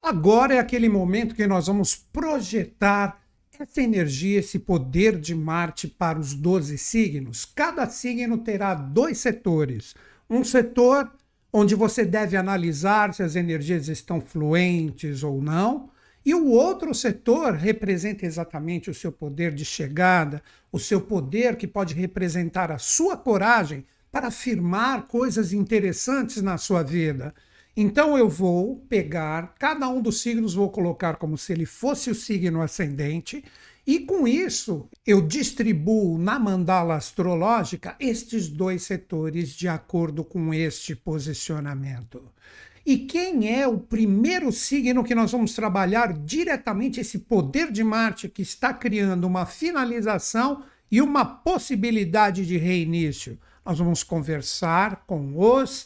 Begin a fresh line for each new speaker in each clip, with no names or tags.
Agora é aquele momento que nós vamos projetar essa energia, esse poder de Marte para os 12 signos. Cada signo terá dois setores. Um setor onde você deve analisar se as energias estão fluentes ou não, e o outro setor representa exatamente o seu poder de chegada, o seu poder que pode representar a sua coragem para afirmar coisas interessantes na sua vida. Então eu vou pegar cada um dos signos, vou colocar como se ele fosse o signo ascendente, e com isso eu distribuo na mandala astrológica estes dois setores de acordo com este posicionamento. E quem é o primeiro signo que nós vamos trabalhar diretamente esse poder de Marte que está criando uma finalização e uma possibilidade de reinício? Nós vamos conversar com os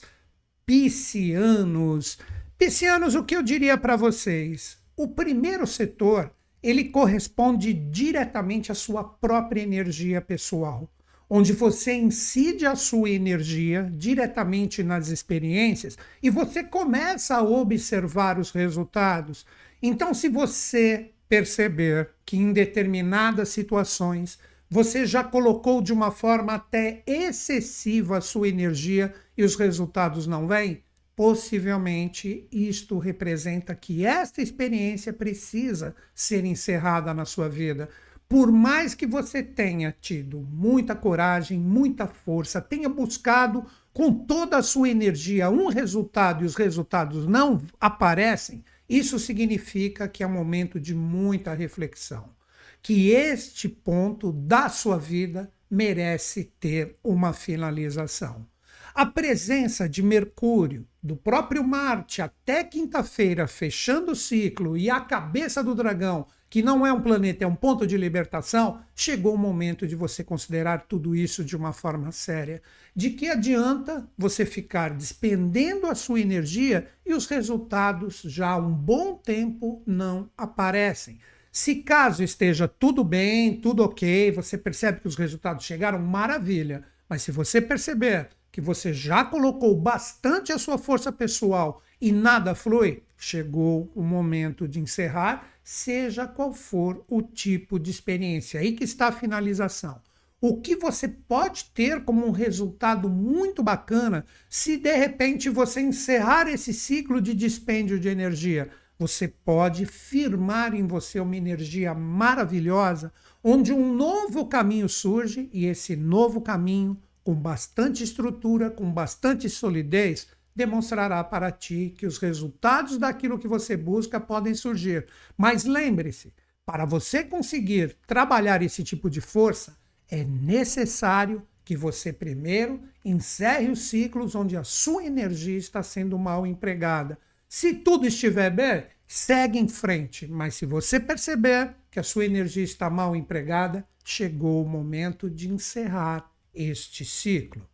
piscianos. Piscianos, o que eu diria para vocês? O primeiro setor, ele corresponde diretamente à sua própria energia pessoal, onde você incide a sua energia diretamente nas experiências e você começa a observar os resultados. Então, se você perceber que em determinadas situações você já colocou de uma forma até excessiva a sua energia e os resultados não vêm, possivelmente isto representa que esta experiência precisa ser encerrada na sua vida. Por mais que você tenha tido muita coragem, muita força, tenha buscado com toda a sua energia um resultado e os resultados não aparecem, isso significa que é um momento de muita reflexão, que este ponto da sua vida merece ter uma finalização. A presença de Mercúrio, do próprio Marte, até quinta-feira, fechando o ciclo, e a cabeça do dragão, que não é um planeta, é um ponto de libertação, chegou o momento de você considerar tudo isso de uma forma séria. De que adianta você ficar despendendo a sua energia e os resultados já há um bom tempo não aparecem? Se caso esteja tudo bem, tudo ok, você percebe que os resultados chegaram, maravilha. Mas se você perceber que você já colocou bastante a sua força pessoal e nada flui, chegou o momento de encerrar, seja qual for o tipo de experiência. Aí que está a finalização. O que você pode ter como um resultado muito bacana se de repente você encerrar esse ciclo de dispêndio de energia? Você pode firmar em você uma energia maravilhosa, onde um novo caminho surge, e esse novo caminho, com bastante estrutura, com bastante solidez, demonstrará para ti que os resultados daquilo que você busca podem surgir. Mas lembre-se, para você conseguir trabalhar esse tipo de força, é necessário que você primeiro encerre os ciclos onde a sua energia está sendo mal empregada. Se tudo estiver bem, segue em frente, mas se você perceber que a sua energia está mal empregada, chegou o momento de encerrar este ciclo.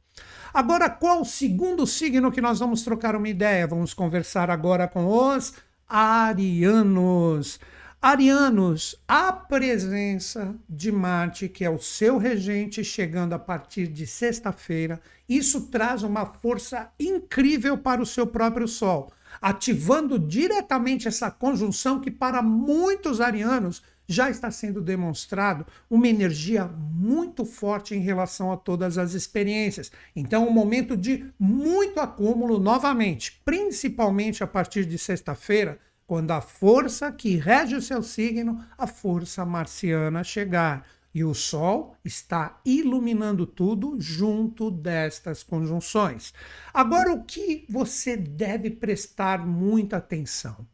Agora, qual o segundo signo que nós vamos trocar uma ideia? Vamos conversar agora com os arianos. Arianos, a presença de Marte, que é o seu regente, chegando a partir de sexta-feira, isso traz uma força incrível para o seu próprio Sol, ativando diretamente essa conjunção que para muitos arianos já está sendo demonstrado uma energia muito forte em relação a todas as experiências. Então, um momento de muito acúmulo novamente, principalmente a partir de sexta-feira, quando a força que rege o seu signo, a força marciana, chegar. E o Sol está iluminando tudo junto destas conjunções. Agora, o que você deve prestar muita atenção?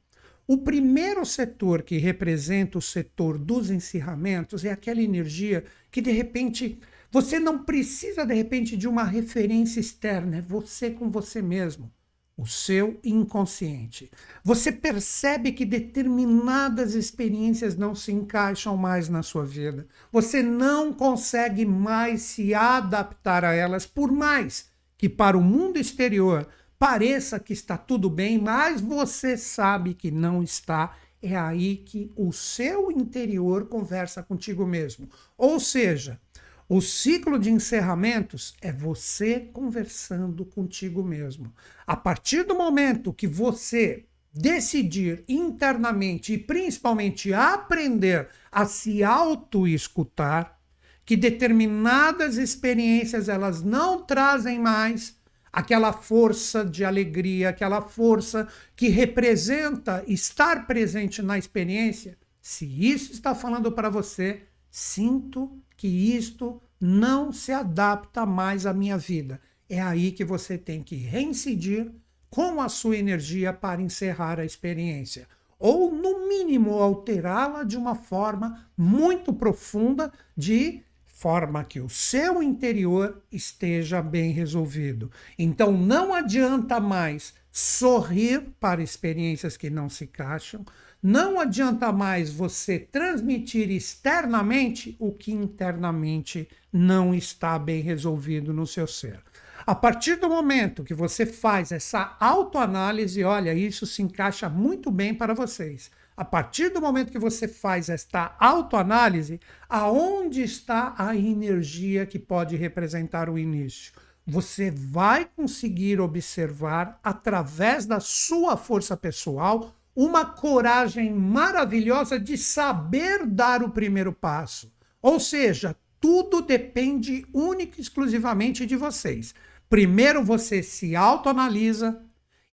O primeiro setor que representa o setor dos encerramentos é aquela energia que, de repente, você não precisa, de repente, de uma referência externa, é você com você mesmo. O seu inconsciente. Você percebe que determinadas experiências não se encaixam mais na sua vida. Você não consegue mais se adaptar a elas, por mais que para o mundo exterior pareça que está tudo bem, mas você sabe que não está. É aí que o seu interior conversa contigo mesmo. Ou seja, o ciclo de encerramentos é você conversando contigo mesmo. A partir do momento que você decidir internamente e principalmente aprender a se auto-escutar, que determinadas experiências elas não trazem mais aquela força de alegria, aquela força que representa estar presente na experiência. Se isso está falando para você, sinto que isto não se adapta mais à minha vida. É aí que você tem que reincidir com a sua energia para encerrar a experiência. Ou, no mínimo, alterá-la de uma forma muito profunda, de forma que o seu interior esteja bem resolvido. Então, não adianta mais sorrir para experiências que não se encaixam, não adianta mais você transmitir externamente o que internamente não está bem resolvido no seu ser. A partir do momento que você faz essa autoanálise, olha, isso se encaixa muito bem para vocês. A partir do momento que você faz esta autoanálise, aonde está a energia que pode representar o início? Você vai conseguir observar, através da sua força pessoal, uma coragem maravilhosa de saber dar o primeiro passo. Ou seja, tudo depende única e exclusivamente de vocês. Primeiro você se autoanalisa.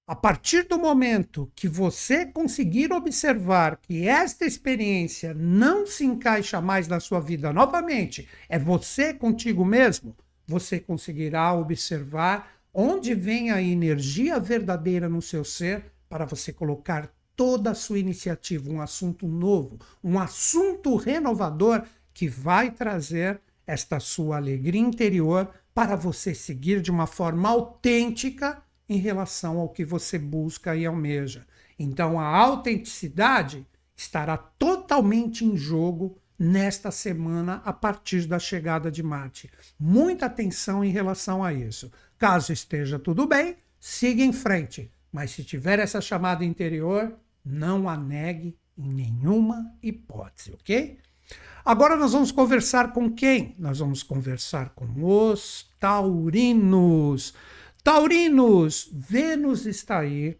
A partir do momento que você conseguir observar que esta experiência não se encaixa mais na sua vida novamente, é você contigo mesmo, você conseguirá observar onde vem a energia verdadeira no seu ser para você colocar toda a sua iniciativa, um assunto novo, um assunto renovador que vai trazer esta sua alegria interior para você seguir de uma forma autêntica em relação ao que você busca e almeja. Então, a autenticidade estará totalmente em jogo nesta semana a partir da chegada de Marte. Muita atenção em relação a isso. Caso esteja tudo bem, siga em frente. Mas se tiver essa chamada interior, não a negue em nenhuma hipótese, ok? Agora nós vamos conversar com quem? Nós vamos conversar com os taurinos. Taurinos, Vênus está aí,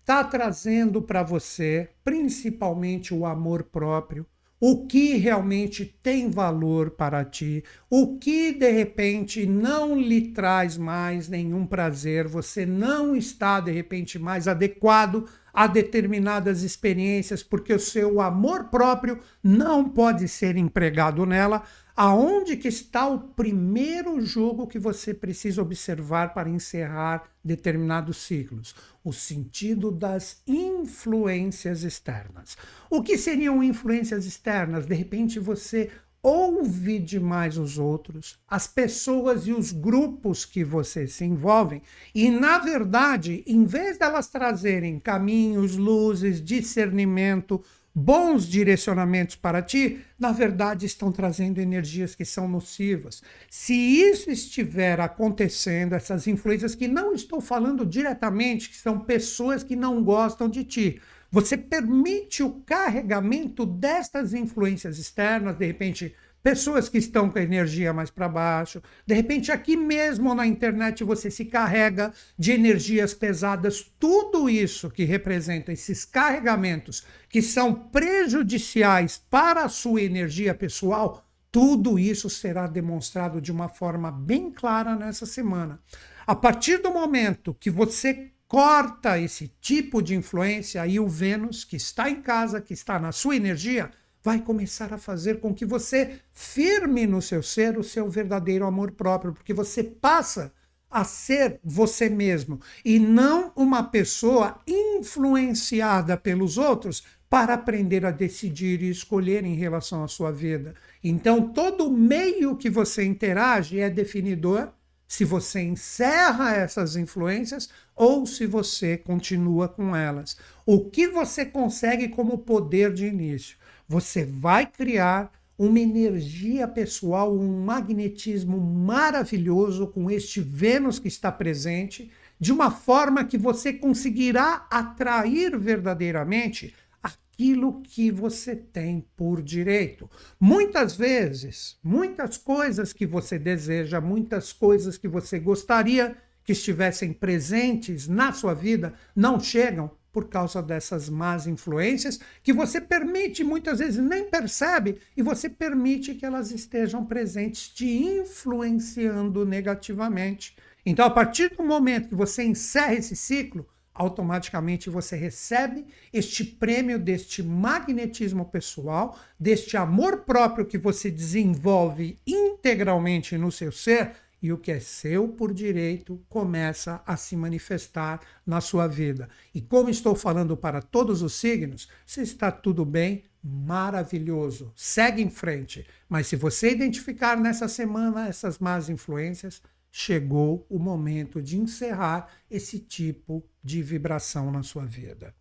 está trazendo para você principalmente o amor próprio, o que realmente tem valor para ti, o que de repente não lhe traz mais nenhum prazer, você não está de repente mais adequado a determinadas experiências, porque o seu amor próprio não pode ser empregado nela. Aonde que está o primeiro jogo que você precisa observar para encerrar determinados ciclos? O sentido das influências externas. O que seriam influências externas? De repente você ouve demais os outros, as pessoas e os grupos que você se envolvem, e na verdade, em vez delas trazerem caminhos, luzes, discernimento, bons direcionamentos para ti, na verdade estão trazendo energias que são nocivas. Se isso estiver acontecendo, essas influências que não estou falando diretamente, que são pessoas que não gostam de ti, você permite o carregamento destas influências externas, de repente, pessoas que estão com a energia mais para baixo, de repente aqui mesmo na internet você se carrega de energias pesadas, tudo isso que representa esses carregamentos que são prejudiciais para a sua energia pessoal, tudo isso será demonstrado de uma forma bem clara nessa semana. A partir do momento que você corta esse tipo de influência, aí o Vênus, que está em casa, que está na sua energia, vai começar a fazer com que você firme no seu ser o seu verdadeiro amor próprio, porque você passa a ser você mesmo e não uma pessoa influenciada pelos outros para aprender a decidir e escolher em relação à sua vida. Então, todo meio que você interage é definidor se você encerra essas influências ou se você continua com elas. O que você consegue como poder de início? Você vai criar uma energia pessoal, um magnetismo maravilhoso com este Vênus que está presente, de uma forma que você conseguirá atrair verdadeiramente aquilo que você tem por direito. Muitas vezes, muitas coisas que você deseja, muitas coisas que você gostaria que estivessem presentes na sua vida, não chegam por causa dessas más influências que você permite, muitas vezes nem percebe, e você permite que elas estejam presentes, te influenciando negativamente. Então, a partir do momento que você encerra esse ciclo, automaticamente você recebe este prêmio deste magnetismo pessoal, deste amor próprio que você desenvolve integralmente no seu ser, e o que é seu por direito começa a se manifestar na sua vida. E como estou falando para todos os signos, se está tudo bem, maravilhoso, segue em frente. Mas se você identificar nessa semana essas más influências, chegou o momento de encerrar esse tipo de vibração na sua vida.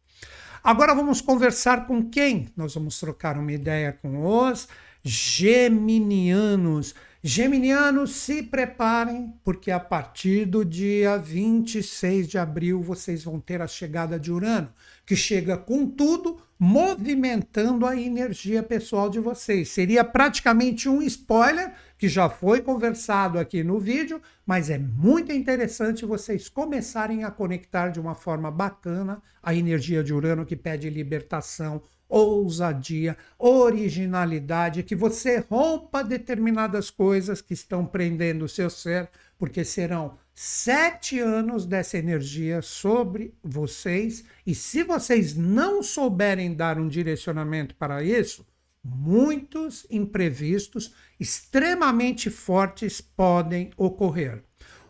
Agora vamos conversar com quem? Nós vamos trocar uma ideia com os geminianos. Geminianos, se preparem, porque a partir do dia 26 de abril vocês vão ter a chegada de Urano, que chega com tudo, movimentando a energia pessoal de vocês. Seria praticamente um spoiler, que já foi conversado aqui no vídeo, mas é muito interessante vocês começarem a conectar de uma forma bacana a energia de Urano, que pede libertação, ousadia, originalidade, que você rompa determinadas coisas que estão prendendo o seu ser, porque serão 7 anos dessa energia sobre vocês, e se vocês não souberem dar um direcionamento para isso, muitos imprevistos extremamente fortes podem ocorrer.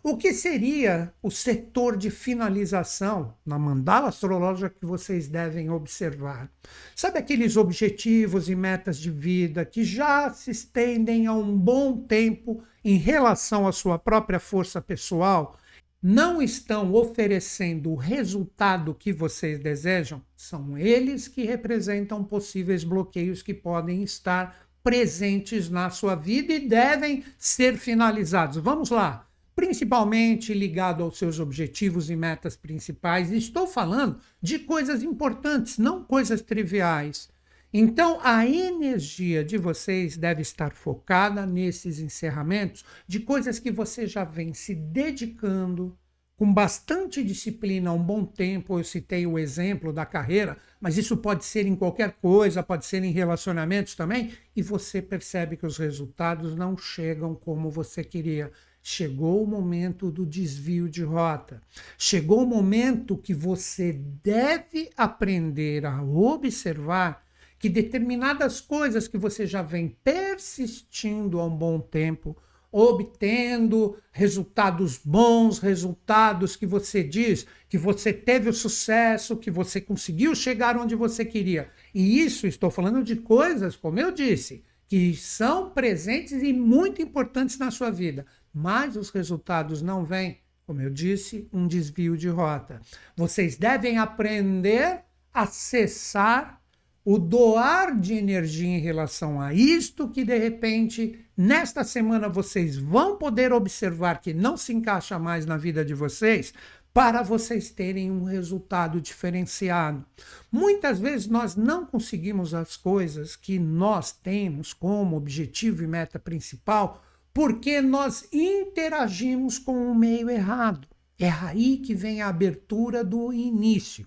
O que seria o setor de finalização na mandala astrológica que vocês devem observar? Sabe aqueles objetivos e metas de vida que já se estendem há um bom tempo em relação à sua própria força pessoal? Não estão oferecendo o resultado que vocês desejam? São eles que representam possíveis bloqueios que podem estar presentes na sua vida e devem ser finalizados. Vamos lá. Principalmente ligado aos seus objetivos e metas principais. Estou falando de coisas importantes, não coisas triviais. Então, a energia de vocês deve estar focada nesses encerramentos de coisas que você já vem se dedicando com bastante disciplina há um bom tempo. Eu citei o exemplo da carreira, mas isso pode ser em qualquer coisa, pode ser em relacionamentos também, e você percebe que os resultados não chegam como você queria. Chegou o momento do desvio de rota. Chegou o momento que você deve aprender a observar que determinadas coisas que você já vem persistindo há um bom tempo, obtendo resultados bons, resultados que você diz que você teve o sucesso, que você conseguiu chegar onde você queria. E isso, estou falando de coisas, como eu disse, que são presentes e muito importantes na sua vida. Mas os resultados não vêm, como eu disse, um desvio de rota. Vocês devem aprender a cessar o doar de energia em relação a isto que, de repente, nesta semana vocês vão poder observar que não se encaixa mais na vida de vocês, para vocês terem um resultado diferenciado. Muitas vezes nós não conseguimos as coisas que nós temos como objetivo e meta principal, porque nós interagimos com o meio errado. É aí que vem a abertura do início.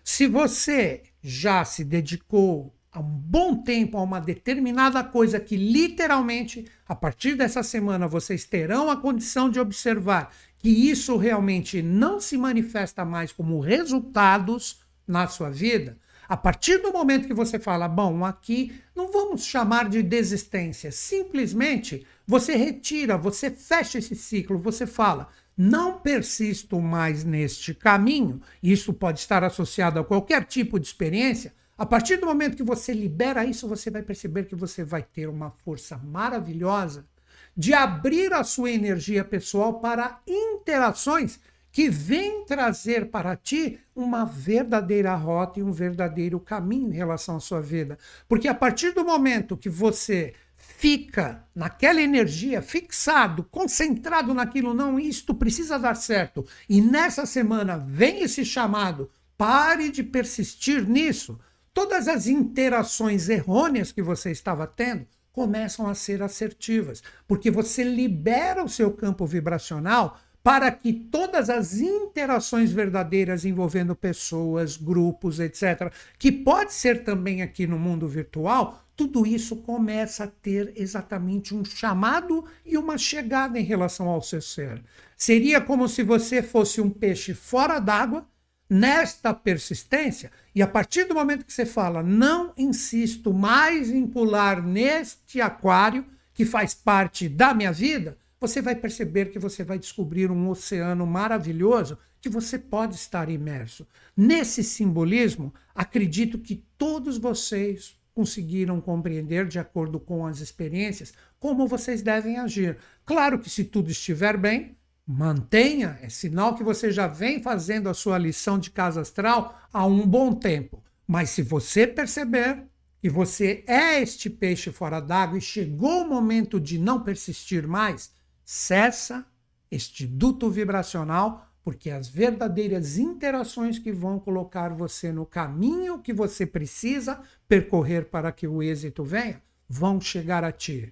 Se você já se dedicou há um bom tempo a uma determinada coisa que literalmente, a partir dessa semana, vocês terão a condição de observar que isso realmente não se manifesta mais como resultados na sua vida, a partir do momento que você fala, bom, aqui não vamos chamar de desistência, simplesmente você retira, você fecha esse ciclo, você fala, não persisto mais neste caminho, isso pode estar associado a qualquer tipo de experiência. A partir do momento que você libera isso, você vai perceber que você vai ter uma força maravilhosa de abrir a sua energia pessoal para interações que vêm trazer para ti uma verdadeira rota e um verdadeiro caminho em relação à sua vida. Porque a partir do momento que você fica naquela energia, fixado, concentrado naquilo, não, isto precisa dar certo, e nessa semana vem esse chamado, pare de persistir nisso, todas as interações errôneas que você estava tendo começam a ser assertivas, porque você libera o seu campo vibracional para que todas as interações verdadeiras envolvendo pessoas, grupos, etc., que pode ser também aqui no mundo virtual, tudo isso começa a ter exatamente um chamado e uma chegada em relação ao seu ser. Seria como se você fosse um peixe fora d'água, nesta persistência, e a partir do momento que você fala, não insisto mais em pular neste aquário que faz parte da minha vida, você vai perceber que você vai descobrir um oceano maravilhoso que você pode estar imerso. Nesse simbolismo, acredito que todos vocês conseguiram compreender, de acordo com as experiências, como vocês devem agir. Claro que se tudo estiver bem, mantenha, é sinal que você já vem fazendo a sua lição de casa astral há um bom tempo. Mas se você perceber que você é este peixe fora d'água e chegou o momento de não persistir mais, cessa este duto vibracional, porque as verdadeiras interações que vão colocar você no caminho que você precisa percorrer para que o êxito venha, vão chegar a ti.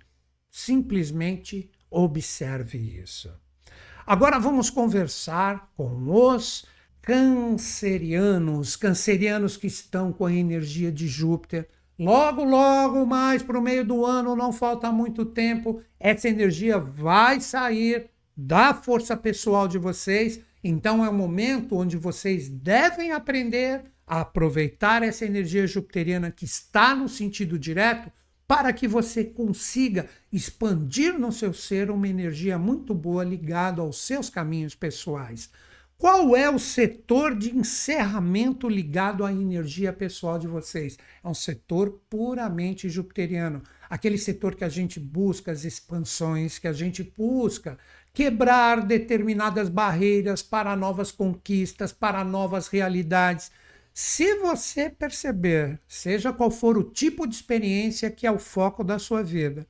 Simplesmente observe isso. Agora vamos conversar com os cancerianos que estão com a energia de Júpiter. Logo, logo, mais para o meio do ano, não falta muito tempo, essa energia vai sair da força pessoal de vocês. Então é um momento onde vocês devem aprender a aproveitar essa energia jupiteriana que está no sentido direto para que você consiga expandir no seu ser uma energia muito boa ligada aos seus caminhos pessoais. Qual é o setor de encerramento ligado à energia pessoal de vocês? É um setor puramente jupiteriano. Aquele setor que a gente busca as expansões, que a gente busca quebrar determinadas barreiras para novas conquistas, para novas realidades. Se você perceber, seja qual for o tipo de experiência que é o foco da sua vida,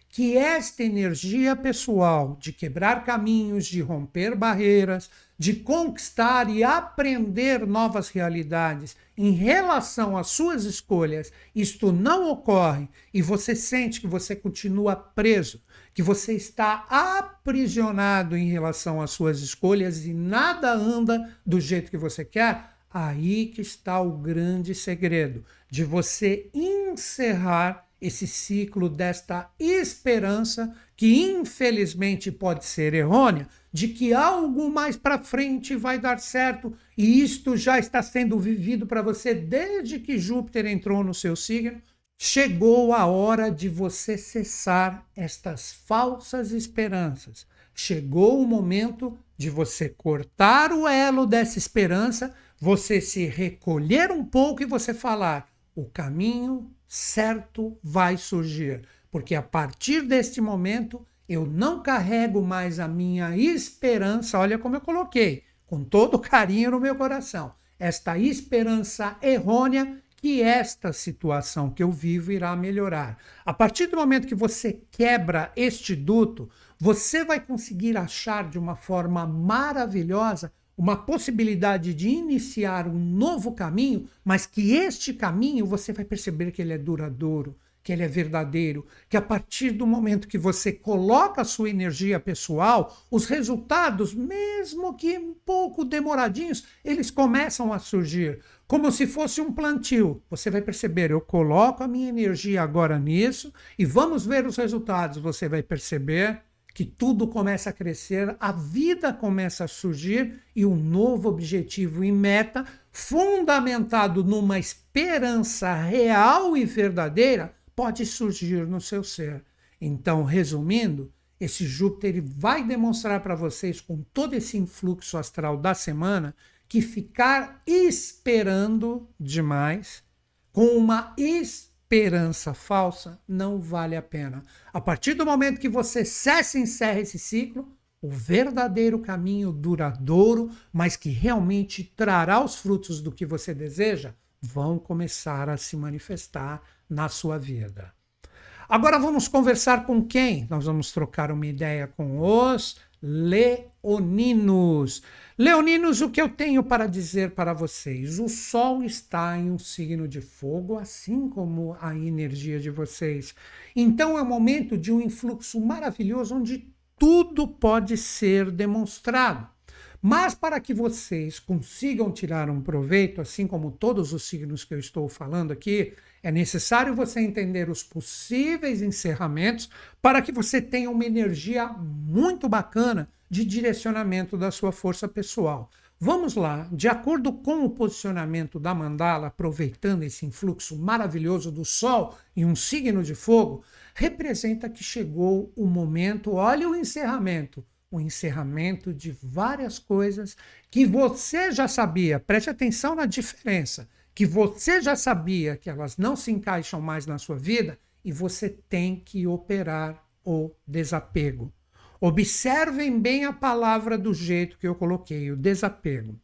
que esta energia pessoal de quebrar caminhos, de romper barreiras, de conquistar e aprender novas realidades em relação às suas escolhas, isto não ocorre e você sente que você continua preso, que você está aprisionado em relação às suas escolhas e nada anda do jeito que você quer, aí que está o grande segredo de você encerrar esse ciclo desta esperança, que infelizmente pode ser errônea, de que algo mais para frente vai dar certo, e isto já está sendo vivido para você desde que Júpiter entrou no seu signo. Chegou a hora de você cessar estas falsas esperanças. Chegou o momento de você cortar o elo dessa esperança, você se recolher um pouco e você falar: o caminho certo vai surgir, porque a partir deste momento eu não carrego mais a minha esperança, olha como eu coloquei, com todo carinho no meu coração, esta esperança errônea que esta situação que eu vivo irá melhorar. A partir do momento que você quebra este duto, você vai conseguir achar de uma forma maravilhosa uma possibilidade de iniciar um novo caminho, mas que este caminho você vai perceber que ele é duradouro, que ele é verdadeiro, que a partir do momento que você coloca a sua energia pessoal, os resultados, mesmo que um pouco demoradinhos, eles começam a surgir, como se fosse um plantio. Você vai perceber, eu coloco a minha energia agora nisso e vamos ver os resultados. Você vai perceber que tudo começa a crescer, a vida começa a surgir e um novo objetivo e meta, fundamentado numa esperança real e verdadeira, pode surgir no seu ser. Então, resumindo, esse Júpiter vai demonstrar para vocês, com todo esse influxo astral da semana, que ficar esperando demais, com uma esperança falsa, não vale a pena. A partir do momento que você cessa e encerra esse ciclo, o verdadeiro caminho duradouro, mas que realmente trará os frutos do que você deseja, vão começar a se manifestar na sua vida. Agora vamos conversar com quem? Nós vamos trocar uma ideia com os leoninos. Leoninos, o que eu tenho para dizer para vocês? O Sol está em um signo de fogo, assim como a energia de vocês. Então é um momento de um influxo maravilhoso, onde tudo pode ser demonstrado. Mas para que vocês consigam tirar um proveito, assim como todos os signos que eu estou falando aqui, é necessário você entender os possíveis encerramentos para que você tenha uma energia muito bacana de direcionamento da sua força pessoal. Vamos lá, de acordo com o posicionamento da mandala, aproveitando esse influxo maravilhoso do Sol em um signo de fogo, representa que chegou o momento, olha o encerramento de várias coisas que você já sabia, preste atenção na diferença, que você já sabia que elas não se encaixam mais na sua vida e você tem que operar o desapego. Observem bem a palavra do jeito que eu coloquei, o desapego.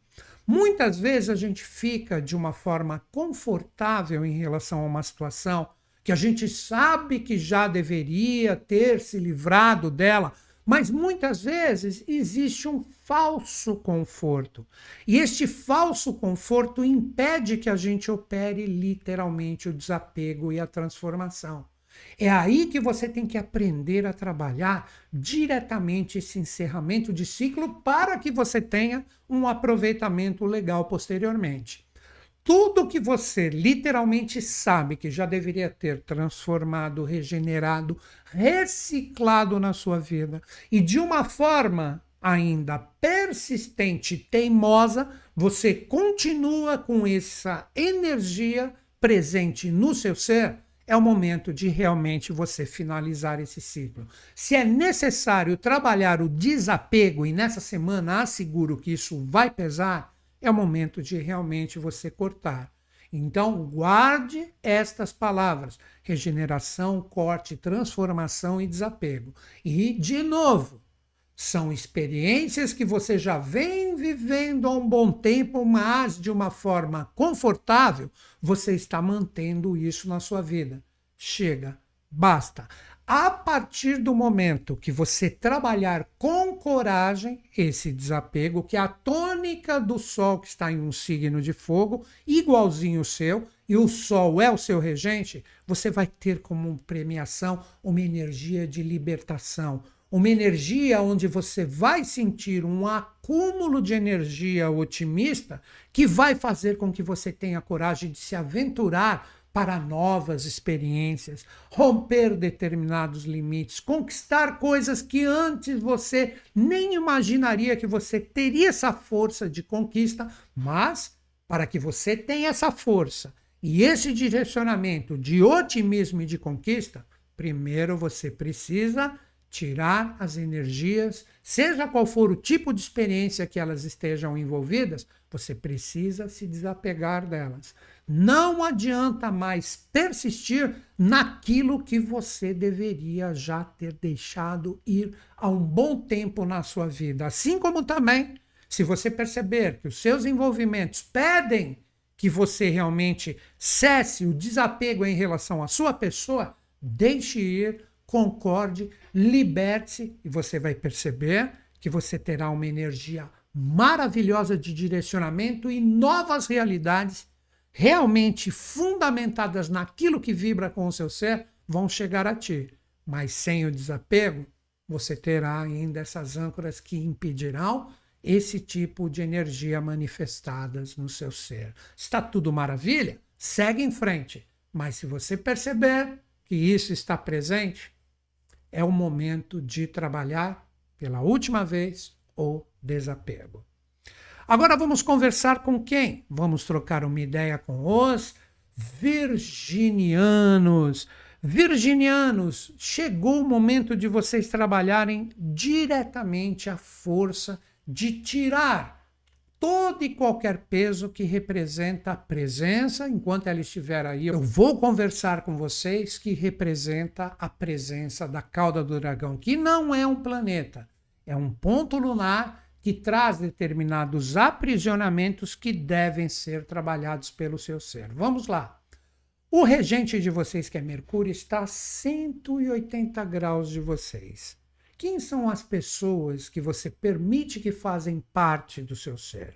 Muitas vezes a gente fica de uma forma confortável em relação a uma situação que a gente sabe que já deveria ter se livrado dela, mas muitas vezes existe um falso conforto. E este falso conforto impede que a gente opere literalmente o desapego e a transformação. É aí que você tem que aprender a trabalhar diretamente esse encerramento de ciclo para que você tenha um aproveitamento legal posteriormente. Tudo que você literalmente sabe que já deveria ter transformado, regenerado, reciclado na sua vida e de uma forma ainda persistente, teimosa, você continua com essa energia presente no seu ser, é o momento de realmente você finalizar esse ciclo. Se é necessário trabalhar o desapego, e nessa semana asseguro que isso vai pesar, é o momento de realmente você cortar. Então, guarde estas palavras: regeneração, corte, transformação e desapego. E, de novo, são experiências que você já vem vivendo há um bom tempo, mas de uma forma confortável, você está mantendo isso na sua vida. Chega, basta. A partir do momento que você trabalhar com coragem esse desapego, que é a tônica do Sol que está em um signo de fogo, igualzinho o seu, e o Sol é o seu regente, você vai ter como premiação uma energia de libertação, uma energia onde você vai sentir um acúmulo de energia otimista que vai fazer com que você tenha coragem de se aventurar para novas experiências, romper determinados limites, conquistar coisas que antes você nem imaginaria que você teria essa força de conquista, mas para que você tenha essa força e esse direcionamento de otimismo e de conquista, primeiro você precisa tirar as energias, seja qual for o tipo de experiência que elas estejam envolvidas, você precisa se desapegar delas. Não adianta mais persistir naquilo que você deveria já ter deixado ir há um bom tempo na sua vida. Assim como também, se você perceber que os seus envolvimentos pedem que você realmente cesse o desapego em relação à sua pessoa, deixe ir, concorde, liberte-se e você vai perceber que você terá uma energia maravilhosa de direcionamento e novas realidades realmente fundamentadas naquilo que vibra com o seu ser vão chegar a ti. Mas sem o desapego, você terá ainda essas âncoras que impedirão esse tipo de energia manifestadas no seu ser. Está tudo maravilha? Segue em frente. Mas se você perceber que isso está presente, é o momento de trabalhar pela última vez o desapego. Agora vamos conversar com quem? Vamos trocar uma ideia com os virginianos. Virginianos, chegou o momento de vocês trabalharem diretamente a força de tirar todo e qualquer peso que representa a presença, enquanto ela estiver aí, eu vou conversar com vocês, que representa a presença da cauda do dragão, que não é um planeta, é um ponto lunar que traz determinados aprisionamentos que devem ser trabalhados pelo seu ser. Vamos lá. O regente de vocês, que é Mercúrio, está a 180 graus de vocês. Quem são as pessoas que você permite que fazem parte do seu ser?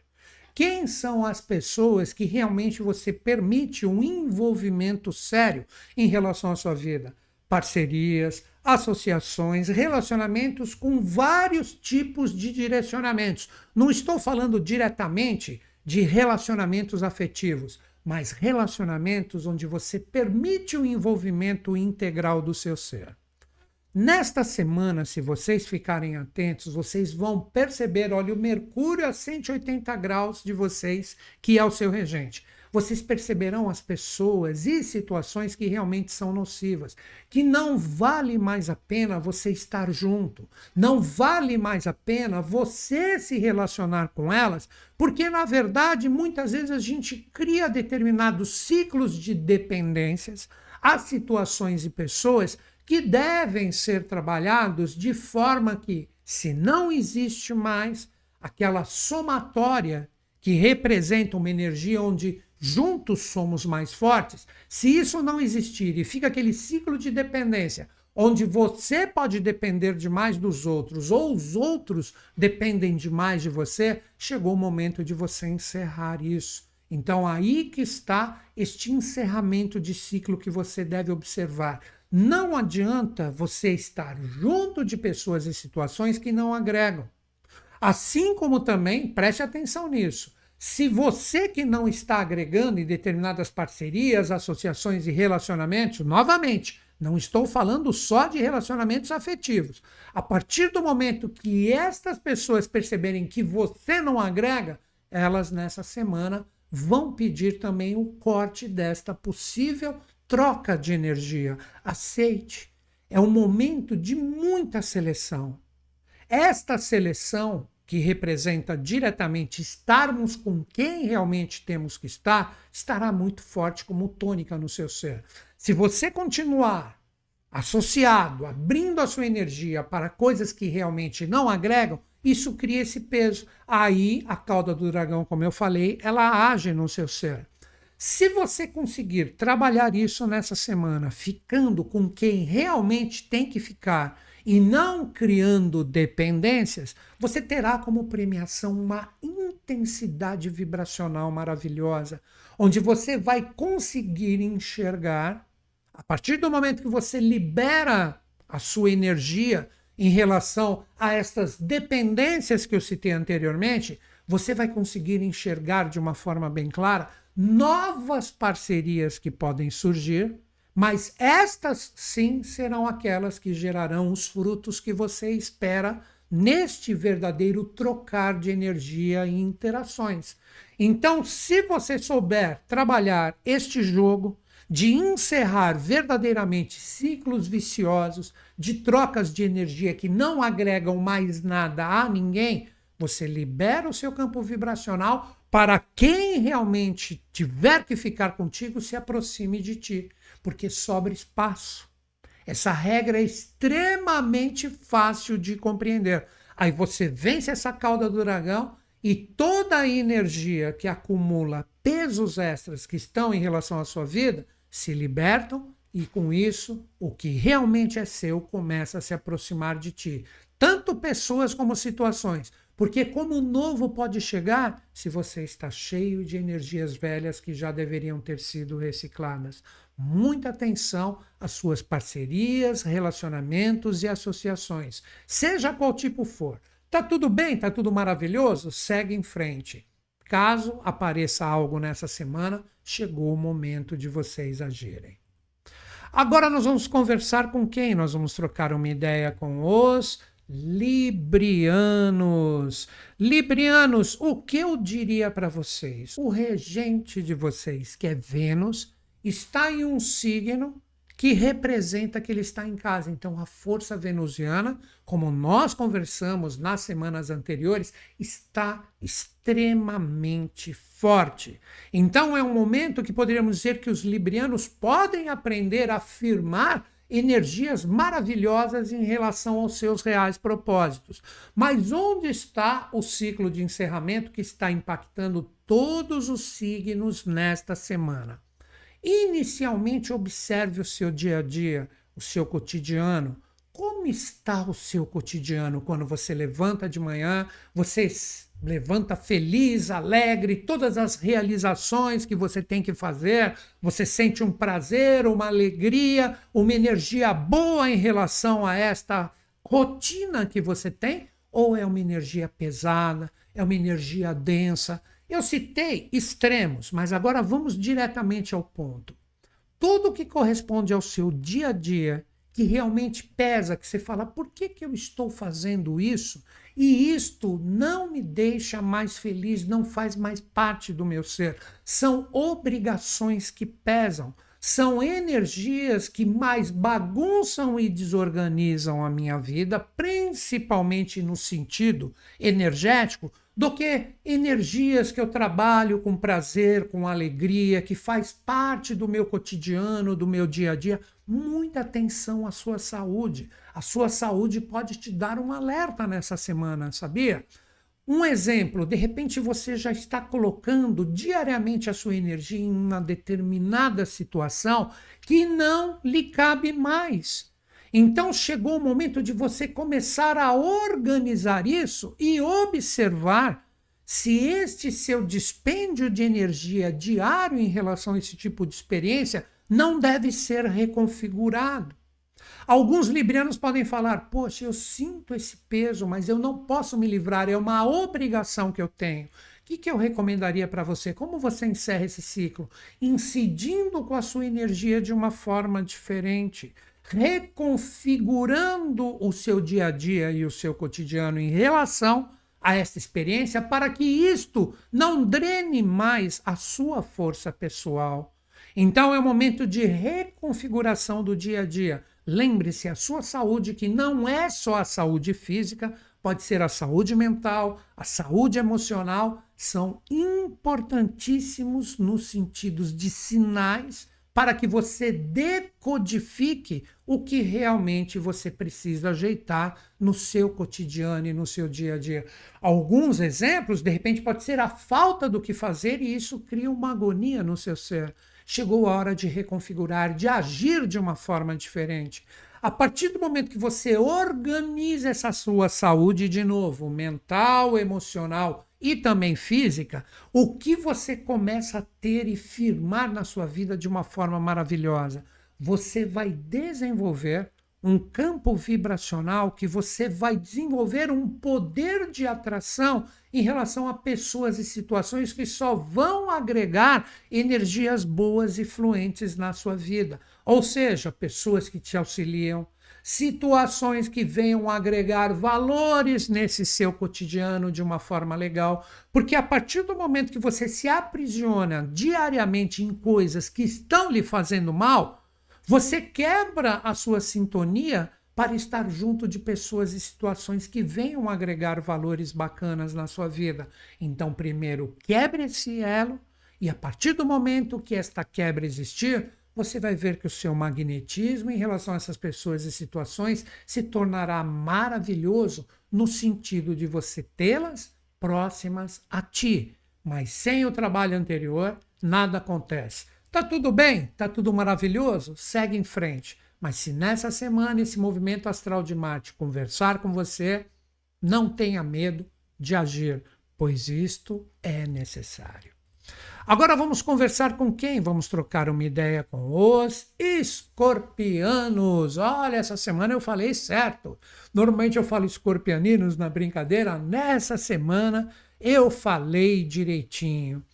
Quem são as pessoas que realmente você permite um envolvimento sério em relação à sua vida? Parcerias, associações, relacionamentos com vários tipos de direcionamentos. Não estou falando diretamente de relacionamentos afetivos, mas relacionamentos onde você permite o envolvimento integral do seu ser. Nesta semana, se vocês ficarem atentos, vocês vão perceber, olha, o Mercúrio a 180 graus de vocês, que é o seu regente. Vocês perceberão as pessoas e situações que realmente são nocivas, que não vale mais a pena você estar junto, não vale mais a pena você se relacionar com elas, porque na verdade muitas vezes a gente cria determinados ciclos de dependências a situações e pessoas que devem ser trabalhados de forma que, se não existe mais aquela somatória que representa uma energia onde juntos somos mais fortes, se isso não existir e fica aquele ciclo de dependência, onde você pode depender demais dos outros ou os outros dependem demais de você, chegou o momento de você encerrar isso. Então aí que está este encerramento de ciclo que você deve observar. Não adianta você estar junto de pessoas e situações que não agregam. Assim como também, preste atenção nisso, se você que não está agregando em determinadas parcerias, associações e relacionamentos, novamente, não estou falando só de relacionamentos afetivos. A partir do momento que estas pessoas perceberem que você não agrega, elas nessa semana vão pedir também o corte desta possível troca de energia. Aceite. É um momento de muita seleção. Esta seleção, que representa diretamente estarmos com quem realmente temos que estar, estará muito forte como tônica no seu ser. Se você continuar associado, abrindo a sua energia para coisas que realmente não agregam, isso cria esse peso. Aí, a cauda do dragão, como eu falei, ela age no seu ser. Se você conseguir trabalhar isso nessa semana, ficando com quem realmente tem que ficar e não criando dependências, você terá como premiação uma intensidade vibracional maravilhosa, onde você vai conseguir enxergar, a partir do momento que você libera a sua energia em relação a estas dependências que eu citei anteriormente, você vai conseguir enxergar de uma forma bem clara novas parcerias que podem surgir, mas estas sim serão aquelas que gerarão os frutos que você espera neste verdadeiro trocar de energia e interações. Então, se você souber trabalhar este jogo de encerrar verdadeiramente ciclos viciosos, de trocas de energia que não agregam mais nada a ninguém, você libera o seu campo vibracional para quem realmente tiver que ficar contigo se aproxime de ti, porque sobra espaço. Essa regra é extremamente fácil de compreender. Aí você vence essa cauda do dragão e toda a energia que acumula pesos extras que estão em relação à sua vida se libertam e com isso o que realmente é seu começa a se aproximar de ti. Tanto pessoas como situações. Porque como o novo pode chegar se você está cheio de energias velhas que já deveriam ter sido recicladas? Muita atenção às suas parcerias, relacionamentos e associações, seja qual tipo for. Tá tudo bem? Tá tudo maravilhoso? Segue em frente. Caso apareça algo nessa semana, chegou o momento de vocês agirem. Agora nós vamos conversar com quem? Nós vamos trocar uma ideia com os Librianos. Librianos, o que eu diria para vocês? O regente de vocês, que é Vênus, está em um signo que representa que ele está em casa. Então, a força venusiana, como nós conversamos nas semanas anteriores, está extremamente forte. Então, é um momento que poderíamos dizer que os librianos podem aprender a afirmar energias maravilhosas em relação aos seus reais propósitos. Mas onde está o ciclo de encerramento que está impactando todos os signos nesta semana? Inicialmente, observe o seu dia a dia, o seu cotidiano. Como está o seu cotidiano quando você levanta de manhã, você levanta feliz, alegre, todas as realizações que você tem que fazer, você sente um prazer, uma alegria, uma energia boa em relação a esta rotina que você tem, ou é uma energia pesada, é uma energia densa? Eu citei extremos, mas agora vamos diretamente ao ponto. Tudo que corresponde ao seu dia a dia, que realmente pesa, que você fala, por que que eu estou fazendo isso? E isto não me deixa mais feliz, não faz mais parte do meu ser. São obrigações que pesam, são energias que mais bagunçam e desorganizam a minha vida, principalmente no sentido energético, do que energias que eu trabalho com prazer, com alegria, que faz parte do meu cotidiano, do meu dia a dia. Muita atenção à sua saúde. A sua saúde pode te dar um alerta nessa semana, sabia? Um exemplo, de repente você já está colocando diariamente a sua energia em uma determinada situação que não lhe cabe mais. Então chegou o momento de você começar a organizar isso e observar se este seu dispêndio de energia diário em relação a esse tipo de experiência não deve ser reconfigurado. Alguns librianos podem falar, poxa, eu sinto esse peso, mas eu não posso me livrar, é uma obrigação que eu tenho. O que eu recomendaria para você? Como você encerra esse ciclo? Incidindo com a sua energia de uma forma diferente, reconfigurando o seu dia a dia e o seu cotidiano em relação a esta experiência para que isto não drene mais a sua força pessoal. Então é um momento de reconfiguração do dia a dia. Lembre-se, a sua saúde, que não é só a saúde física, pode ser a saúde mental, a saúde emocional, são importantíssimos nos sentidos de sinais para que você decodifique o que realmente você precisa ajeitar no seu cotidiano e no seu dia a dia. Alguns exemplos, de repente, pode ser a falta do que fazer e isso cria uma agonia no seu ser. Chegou a hora de reconfigurar, de agir de uma forma diferente. A partir do momento que você organiza essa sua saúde de novo, mental, emocional e também física, o que você começa a ter e firmar na sua vida de uma forma maravilhosa? Você vai desenvolver um campo vibracional que você vai desenvolver um poder de atração em relação a pessoas e situações que só vão agregar energias boas e fluentes na sua vida. Ou seja, pessoas que te auxiliam, situações que venham agregar valores nesse seu cotidiano de uma forma legal, porque a partir do momento que você se aprisiona diariamente em coisas que estão lhe fazendo mal, você quebra a sua sintonia para estar junto de pessoas e situações que venham agregar valores bacanas na sua vida. Então, primeiro, quebre esse elo e a partir do momento que esta quebra existir, você vai ver que o seu magnetismo em relação a essas pessoas e situações se tornará maravilhoso no sentido de você tê-las próximas a ti. Mas sem o trabalho anterior, nada acontece. Tá tudo bem? Tá tudo maravilhoso? Segue em frente. Mas se nessa semana esse movimento astral de Marte conversar com você, não tenha medo de agir, pois isto é necessário. Agora vamos conversar com quem? Vamos trocar uma ideia com os escorpianos. Olha, essa semana eu falei certo. Normalmente eu falo escorpianinos na brincadeira. Nessa semana eu falei direitinho.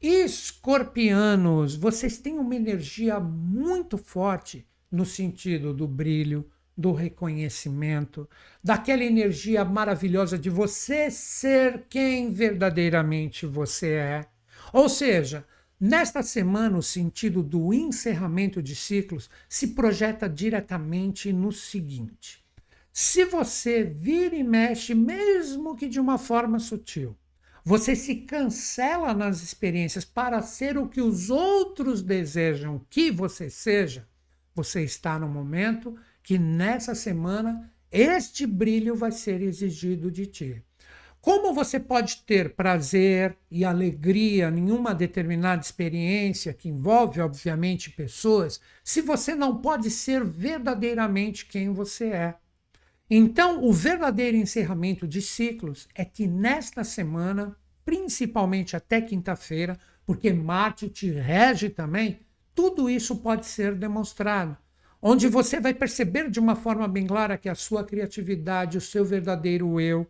Escorpianos, vocês têm uma energia muito forte no sentido do brilho, do reconhecimento, daquela energia maravilhosa de você ser quem verdadeiramente você é. Ou seja, nesta semana o sentido do encerramento de ciclos se projeta diretamente no seguinte: se você vira e mexe, mesmo que de uma forma sutil, você se cancela nas experiências para ser o que os outros desejam que você seja, você está no momento que nessa semana este brilho vai ser exigido de ti. Como você pode ter prazer e alegria em uma determinada experiência que envolve, obviamente, pessoas, se você não pode ser verdadeiramente quem você é? Então, o verdadeiro encerramento de ciclos é que nesta semana, principalmente até quinta-feira, porque Marte te rege também, tudo isso pode ser demonstrado. Onde você vai perceber de uma forma bem clara que a sua criatividade, o seu verdadeiro eu,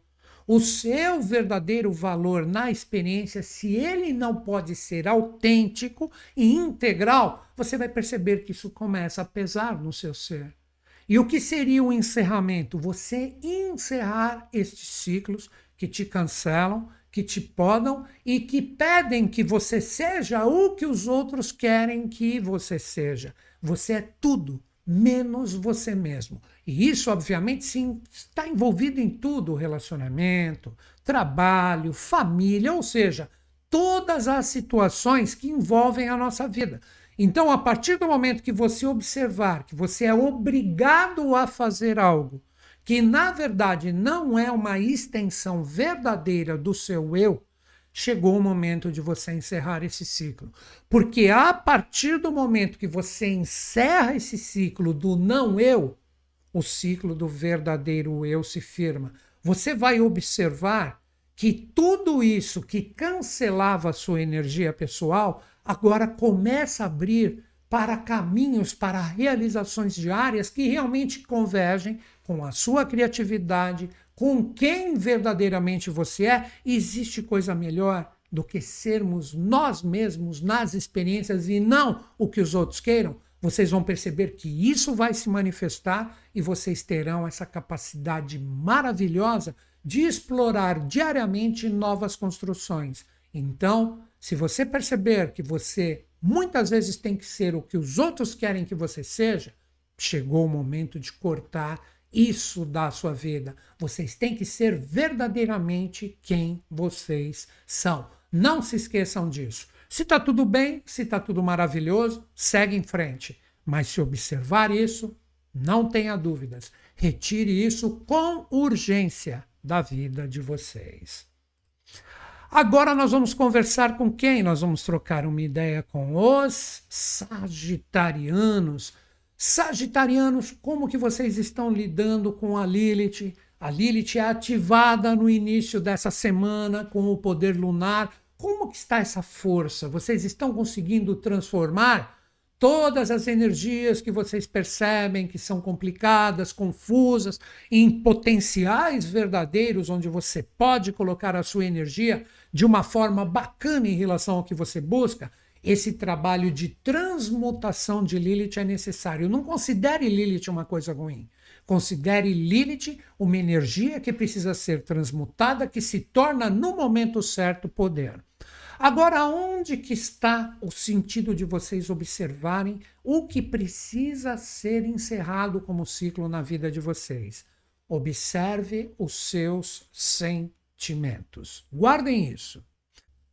o seu verdadeiro valor na experiência, se ele não pode ser autêntico e integral, você vai perceber que isso começa a pesar no seu ser. E o que seria o encerramento? Você encerrar estes ciclos que te cancelam, que te podam e que pedem que você seja o que os outros querem que você seja. Você é tudo, menos você mesmo. E isso, obviamente, sim, está envolvido em tudo: relacionamento, trabalho, família, ou seja, todas as situações que envolvem a nossa vida. Então, a partir do momento que você observar que você é obrigado a fazer algo que, na verdade, não é uma extensão verdadeira do seu eu, chegou o momento de você encerrar esse ciclo. Porque a partir do momento que você encerra esse ciclo do não eu, o ciclo do verdadeiro eu se firma. Você vai observar que tudo isso que cancelava a sua energia pessoal agora começa a abrir para caminhos, para realizações diárias que realmente convergem com a sua criatividade, com quem verdadeiramente você é. E existe coisa melhor do que sermos nós mesmos nas experiências e não o que os outros queiram? Vocês vão perceber que isso vai se manifestar e vocês terão essa capacidade maravilhosa de explorar diariamente novas construções. Então, se você perceber que você muitas vezes tem que ser o que os outros querem que você seja, chegou o momento de cortar isso da sua vida. Vocês têm que ser verdadeiramente quem vocês são. Não se esqueçam disso. Se está tudo bem, se está tudo maravilhoso, segue em frente. Mas se observar isso, não tenha dúvidas. Retire isso com urgência da vida de vocês. Agora nós vamos conversar com quem? Nós vamos trocar uma ideia com os sagitarianos. Sagitarianos, como que vocês estão lidando com a Lilith? A Lilith é ativada no início dessa semana com o poder lunar. Como que está essa força? Vocês estão conseguindo transformar todas as energias que vocês percebem que são complicadas, confusas, em potenciais verdadeiros, onde você pode colocar a sua energia de uma forma bacana em relação ao que você busca? Esse trabalho de transmutação de Lilith é necessário. Não considere Lilith uma coisa ruim. Considere Lilith uma energia que precisa ser transmutada, que se torna, no momento certo, poder. Agora, onde que está o sentido de vocês observarem o que precisa ser encerrado como ciclo na vida de vocês? Observe os seus sentimentos. Guardem isso.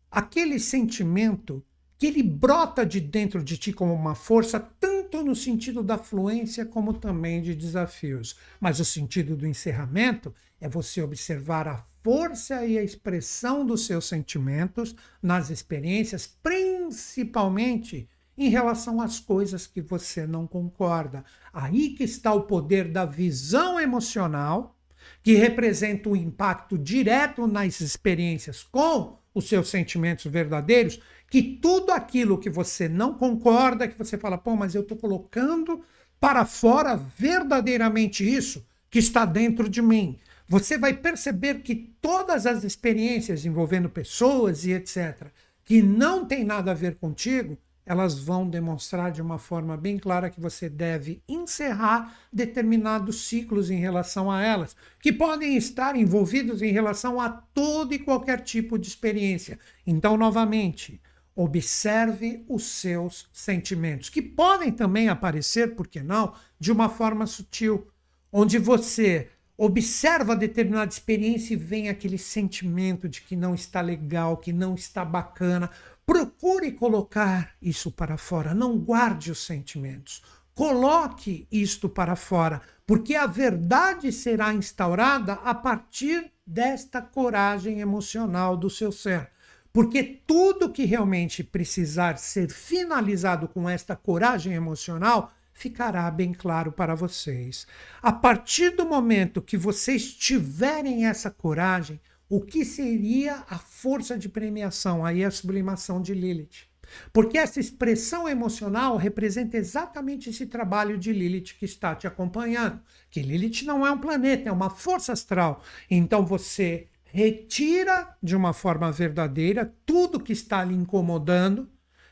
Aquele sentimento que ele brota de dentro de ti como uma força, tanto no sentido da fluência como também de desafios. Mas o sentido do encerramento é você observar a força e a expressão dos seus sentimentos nas experiências, principalmente em relação às coisas que você não concorda. Aí que está o poder da visão emocional, que representa o impacto direto nas experiências com os seus sentimentos verdadeiros, que tudo aquilo que você não concorda, que você fala, pô, mas eu estou colocando para fora verdadeiramente isso que está dentro de mim. Você vai perceber que todas as experiências envolvendo pessoas e etc., que não tem nada a ver contigo, elas vão demonstrar de uma forma bem clara que você deve encerrar determinados ciclos em relação a elas, que podem estar envolvidos em relação a todo e qualquer tipo de experiência. Então, novamente, observe os seus sentimentos, que podem também aparecer, por que não, de uma forma sutil, onde você observa determinada experiência e vem aquele sentimento de que não está legal, que não está bacana. Procure colocar isso para fora, não guarde os sentimentos. Coloque isto para fora, porque a verdade será instaurada a partir desta coragem emocional do seu ser. Porque tudo que realmente precisar ser finalizado com esta coragem emocional ficará bem claro para vocês. A partir do momento que vocês tiverem essa coragem, o que seria a força de premiação? Aí é a sublimação de Lilith. Porque essa expressão emocional representa exatamente esse trabalho de Lilith que está te acompanhando. Que Lilith não é um planeta, é uma força astral. Então você retira de uma forma verdadeira tudo que está lhe incomodando,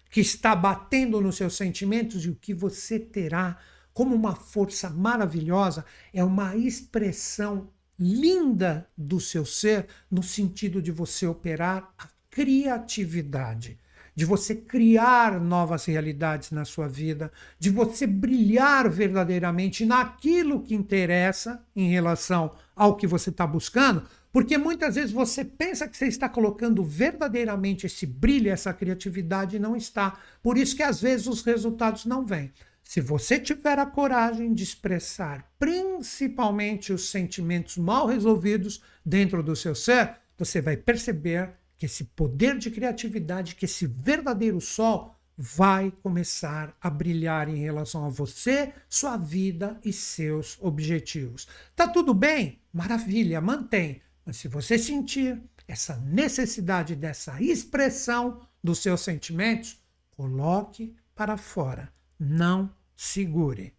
que está batendo nos seus sentimentos, e o que você terá como uma força maravilhosa é uma expressão linda do seu ser, no sentido de você operar a criatividade, de você criar novas realidades na sua vida, de você brilhar verdadeiramente naquilo que interessa em relação ao que você está buscando, porque muitas vezes você pensa que você está colocando verdadeiramente esse brilho, essa criatividade, e não está. Por isso que às vezes os resultados não vêm. Se você tiver a coragem de expressar principalmente os sentimentos mal resolvidos dentro do seu ser, você vai perceber que esse poder de criatividade, que esse verdadeiro sol vai começar a brilhar em relação a você, sua vida e seus objetivos. Tá tudo bem? Maravilha, mantém. Mas se você sentir essa necessidade dessa expressão dos seus sentimentos, coloque para fora. Não segure.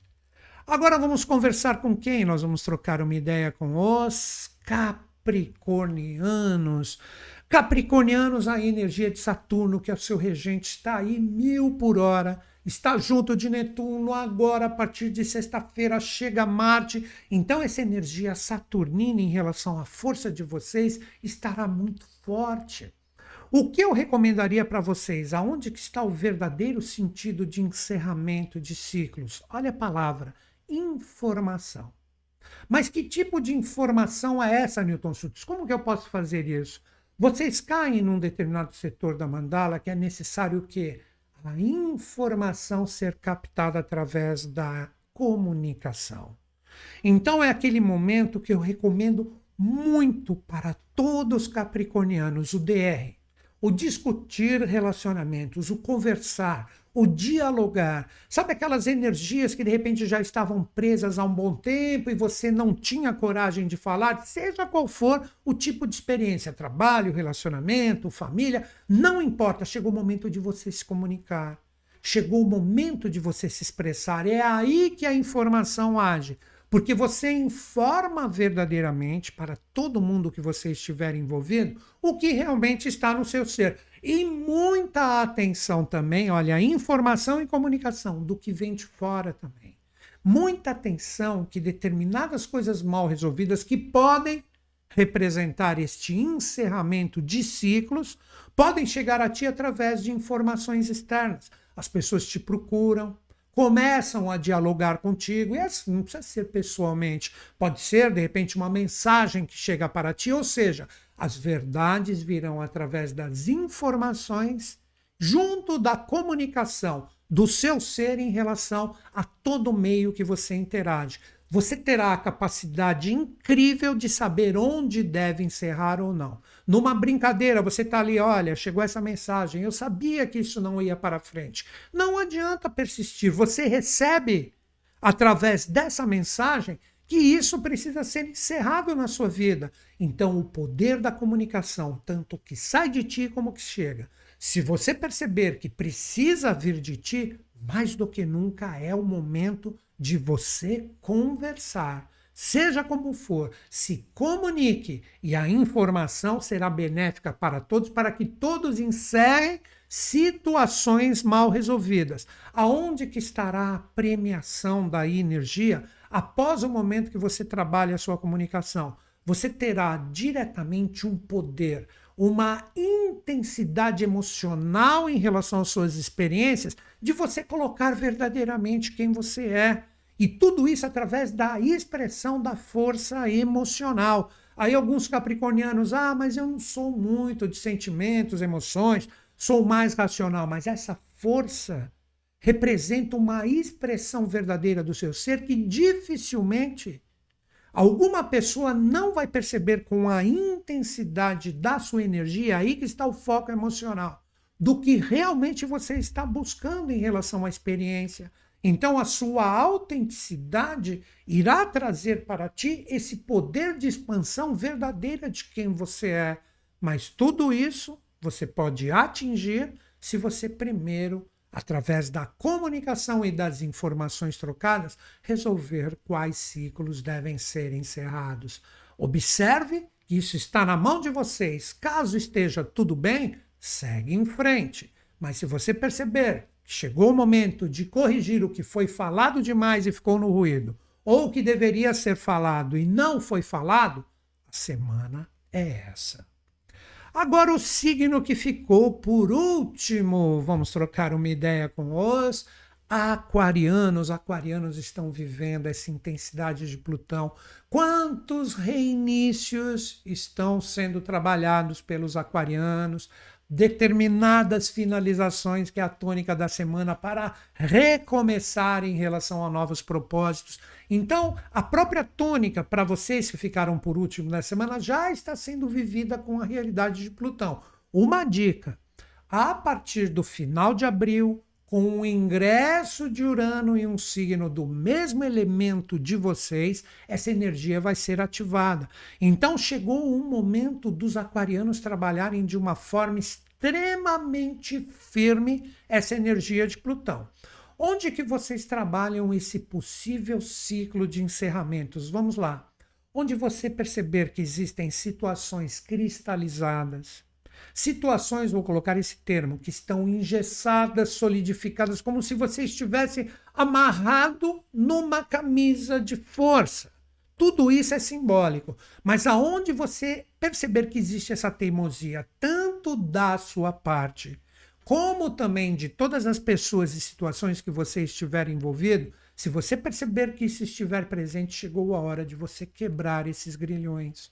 Agora vamos conversar com quem? Nós vamos trocar uma ideia com os capricornianos. Capricornianos, a energia de Saturno, que é o seu regente, está aí 1000 por hora, está junto de Netuno. Agora, a partir de sexta-feira, chega Marte. Então, essa energia saturnina em relação à força de vocês estará muito forte. O que eu recomendaria para vocês? Aonde que está o verdadeiro sentido de encerramento de ciclos? Olha a palavra, informação. Mas que tipo de informação é essa, Newton Schultz? Como que eu posso fazer isso? Vocês caem num determinado setor da mandala que é necessário o quê? A informação ser captada através da comunicação. Então é aquele momento que eu recomendo muito para todos os capricornianos, o DR. O discutir relacionamentos, o conversar, o dialogar. Sabe aquelas energias que de repente já estavam presas há um bom tempo e você não tinha coragem de falar, seja qual for o tipo de experiência, trabalho, relacionamento, família, não importa, chegou o momento de você se comunicar. Chegou o momento de você se expressar. É aí que a informação age. Porque você informa verdadeiramente para todo mundo que você estiver envolvido o que realmente está no seu ser. E muita atenção também, olha, informação e comunicação do que vem de fora também. Muita atenção que determinadas coisas mal resolvidas que podem representar este encerramento de ciclos podem chegar a ti através de informações externas. As pessoas te procuram, começam a dialogar contigo, e assim, não precisa ser pessoalmente, pode ser de repente uma mensagem que chega para ti, ou seja, as verdades virão através das informações, junto da comunicação do seu ser em relação a todo meio que você interage. Você terá a capacidade incrível de saber onde deve encerrar ou não. Numa brincadeira, você está ali, olha, chegou essa mensagem, eu sabia que isso não ia para frente. Não adianta persistir, você recebe através dessa mensagem que isso precisa ser encerrado na sua vida. Então, o poder da comunicação, tanto que sai de ti como que chega. Se você perceber que precisa vir de ti, mais do que nunca é o momento de você conversar. Seja como for, se comunique e a informação será benéfica para todos, para que todos encerrem situações mal resolvidas. Aonde que estará a premiação da energia após o momento que você trabalha a sua comunicação? Você terá diretamente um poder, uma intensidade emocional em relação às suas experiências, de você colocar verdadeiramente quem você é. E tudo isso através da expressão da força emocional. Aí alguns capricornianos, mas eu não sou muito de sentimentos, emoções, sou mais racional. Mas essa força representa uma expressão verdadeira do seu ser que dificilmente alguma pessoa não vai perceber com a intensidade da sua energia, aí que está o foco emocional, do que realmente você está buscando em relação à experiência, Então a sua autenticidade irá trazer para ti esse poder de expansão verdadeira de quem você é. Mas tudo isso você pode atingir se você primeiro, através da comunicação e das informações trocadas, resolver quais ciclos devem ser encerrados. Observe que isso está na mão de vocês. Caso esteja tudo bem, segue em frente. Mas se você perceber que chegou o momento de corrigir o que foi falado demais e ficou no ruído, ou o que deveria ser falado e não foi falado, a semana é essa. Agora o signo que ficou por último, vamos trocar uma ideia com os aquarianos. Aquarianos estão vivendo essa intensidade de Plutão. Quantos reinícios estão sendo trabalhados pelos aquarianos? Determinadas finalizações, que é a tônica da semana, para recomeçar em relação a novos propósitos. Então, a própria tônica, para vocês que ficaram por último na semana, já está sendo vivida com a realidade de Plutão. Uma dica: a partir do final de abril, com o ingresso de Urano em um signo do mesmo elemento de vocês, essa energia vai ser ativada. Então chegou um momento dos aquarianos trabalharem de uma forma extremamente firme essa energia de Plutão. Onde que vocês trabalham esse possível ciclo de encerramentos? Vamos lá. Onde você perceber que existem situações cristalizadas, situações, vou colocar esse termo, que estão engessadas, solidificadas, como se você estivesse amarrado numa camisa de força. Tudo isso é simbólico. Mas aonde você perceber que existe essa teimosia, tanto da sua parte, como também de todas as pessoas e situações que você estiver envolvido, se você perceber que isso estiver presente, chegou a hora de você quebrar esses grilhões.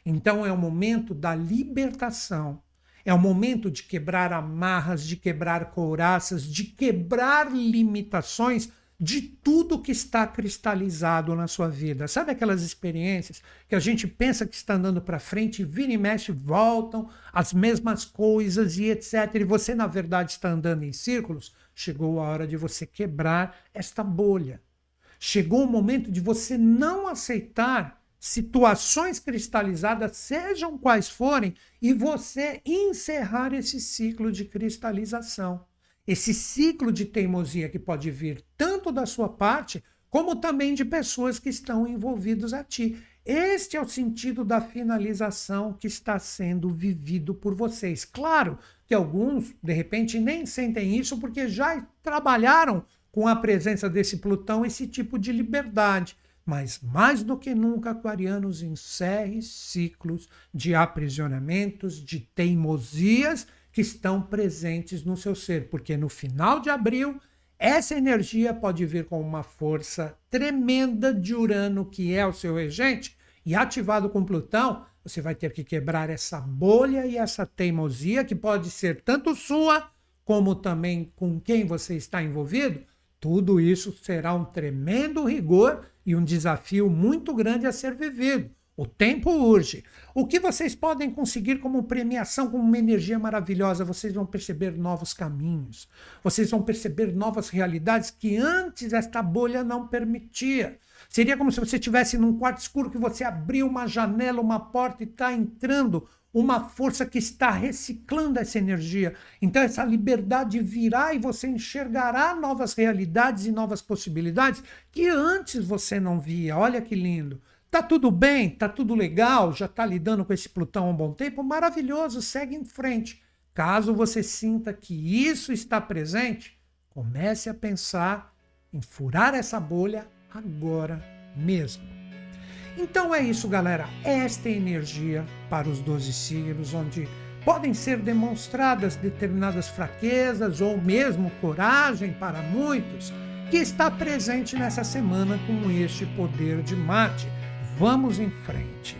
Então é o momento da libertação. É o momento de quebrar amarras, de quebrar couraças, de quebrar limitações de tudo que está cristalizado na sua vida. Sabe aquelas experiências que a gente pensa que está andando para frente, vira e mexe, voltam as mesmas coisas e etc. E você, na verdade, está andando em círculos? Chegou a hora de você quebrar esta bolha. Chegou o momento de você não aceitar situações cristalizadas, sejam quais forem, e você encerrar esse ciclo de cristalização. Esse ciclo de teimosia que pode vir tanto da sua parte, como também de pessoas que estão envolvidas a ti. Este é o sentido da finalização que está sendo vivido por vocês. Claro que alguns, de repente, nem sentem isso porque já trabalharam com a presença desse Plutão, esse tipo de liberdade. Mas mais do que nunca, aquarianos, encerre ciclos de aprisionamentos, de teimosias que estão presentes no seu ser, porque no final de abril, essa energia pode vir com uma força tremenda de Urano, que é o seu regente, e ativado com Plutão, você vai ter que quebrar essa bolha e essa teimosia, que pode ser tanto sua, como também com quem você está envolvido. Tudo isso será um tremendo rigor e um desafio muito grande a ser vivido. O tempo urge. O que vocês podem conseguir como premiação, como uma energia maravilhosa? Vocês vão perceber novos caminhos. Vocês vão perceber novas realidades que antes esta bolha não permitia. Seria como se você estivesse num quarto escuro, que você abriu uma janela, uma porta, e está entrando uma força que está reciclando essa energia. Então essa liberdade virá e você enxergará novas realidades e novas possibilidades que antes você não via. Olha que lindo. Tá tudo bem? Tá tudo legal? Já tá lidando com esse Plutão há um bom tempo? Maravilhoso, segue em frente. Caso você sinta que isso está presente, comece a pensar em furar essa bolha agora mesmo. Então é isso, galera. Esta é a energia para os 12 signos, onde podem ser demonstradas determinadas fraquezas ou mesmo coragem para muitos, que está presente nessa semana com este poder de Marte. Vamos em frente.